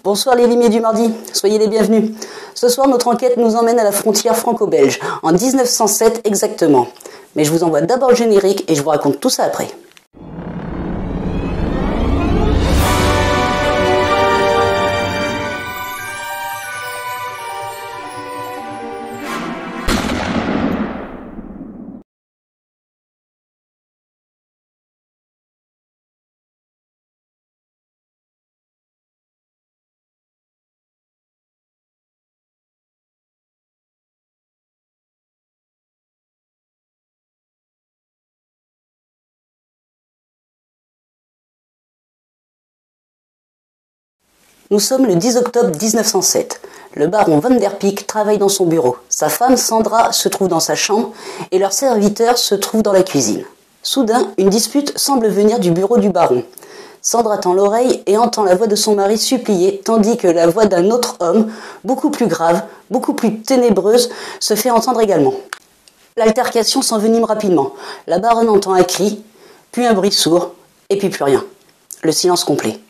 Bonsoir les limiers du mardi, soyez les bienvenus. Ce soir, notre enquête nous emmène à la frontière franco-belge, en 1907 exactement. Mais je vous envoie d'abord le générique et je vous raconte tout ça après. Nous sommes le 10 octobre 1907. Le baron Van der Picq travaille dans son bureau. Sa femme Sandra se trouve dans sa chambre et leur serviteur se trouve dans la cuisine. Soudain, une dispute semble venir du bureau du baron. Sandra tend l'oreille et entend la voix de son mari supplier, tandis que la voix d'un autre homme, beaucoup plus grave, beaucoup plus ténébreuse, se fait entendre également. L'altercation s'envenime rapidement. La baronne entend un cri, puis un bruit sourd, et puis plus rien. Le silence complet.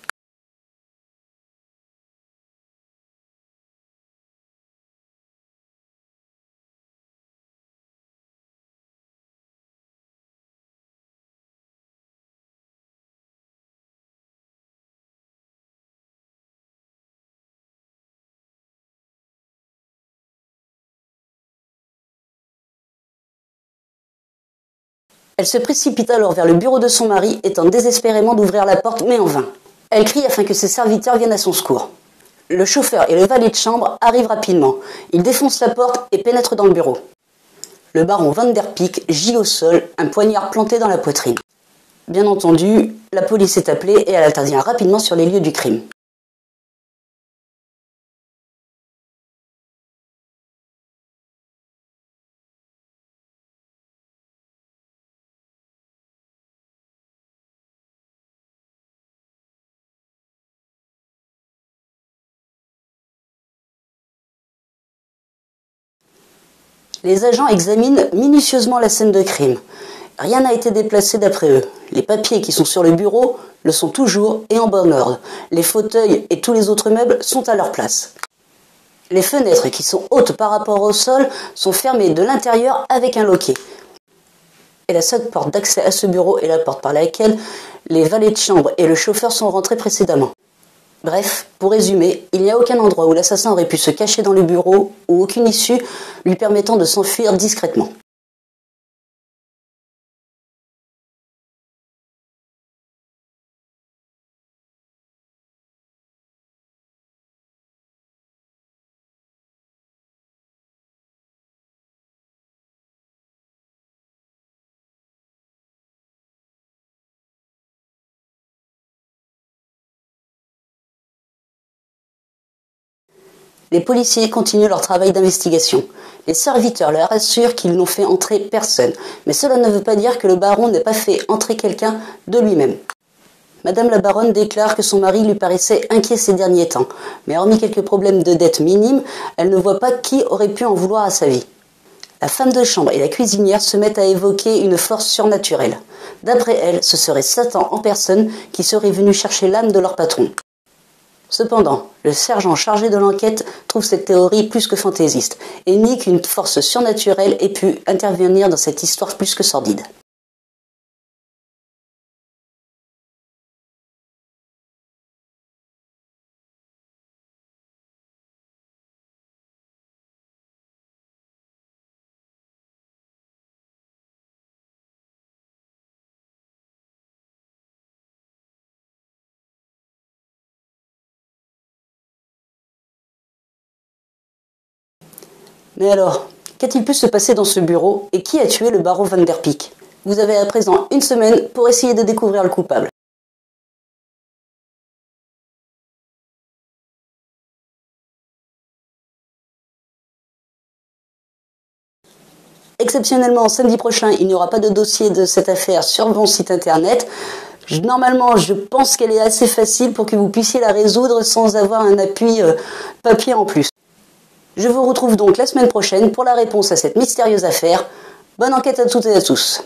Elle se précipite alors vers le bureau de son mari et tente désespérément d'ouvrir la porte, mais en vain. Elle crie afin que ses serviteurs viennent à son secours. Le chauffeur et le valet de chambre arrivent rapidement. Ils défoncent la porte et pénètrent dans le bureau. Le baron Van der Picq gît au sol, un poignard planté dans la poitrine. Bien entendu, la police est appelée et elle intervient rapidement sur les lieux du crime. Les agents examinent minutieusement la scène de crime. Rien n'a été déplacé d'après eux. Les papiers qui sont sur le bureau le sont toujours et en bon ordre. Les fauteuils et tous les autres meubles sont à leur place. Les fenêtres qui sont hautes par rapport au sol sont fermées de l'intérieur avec un loquet. Et la seule porte d'accès à ce bureau est la porte par laquelle les valets de chambre et le chauffeur sont rentrés précédemment. Bref, pour résumer, il n'y a aucun endroit où l'assassin aurait pu se cacher dans le bureau ou aucune issue lui permettant de s'enfuir discrètement. Les policiers continuent leur travail d'investigation. Les serviteurs leur assurent qu'ils n'ont fait entrer personne, mais cela ne veut pas dire que le baron n'ait pas fait entrer quelqu'un de lui-même. Madame la baronne déclare que son mari lui paraissait inquiet ces derniers temps, mais hormis quelques problèmes de dette minimes, elle ne voit pas qui aurait pu en vouloir à sa vie. La femme de chambre et la cuisinière se mettent à évoquer une force surnaturelle. D'après elle, ce serait Satan en personne qui serait venu chercher l'âme de leur patron. Cependant, le sergent chargé de l'enquête trouve cette théorie plus que fantaisiste et nie qu'une force surnaturelle ait pu intervenir dans cette histoire plus que sordide. Mais alors, qu'a-t-il pu se passer dans ce bureau et qui a tué le baron Van der Picq? Vous avez à présent une semaine pour essayer de découvrir le coupable. Exceptionnellement, samedi prochain, il n'y aura pas de dossier de cette affaire sur mon site internet. Normalement, je pense qu'elle est assez facile pour que vous puissiez la résoudre sans avoir un appui papier en plus. Je vous retrouve donc la semaine prochaine pour la réponse à cette mystérieuse affaire. Bonne enquête à toutes et à tous.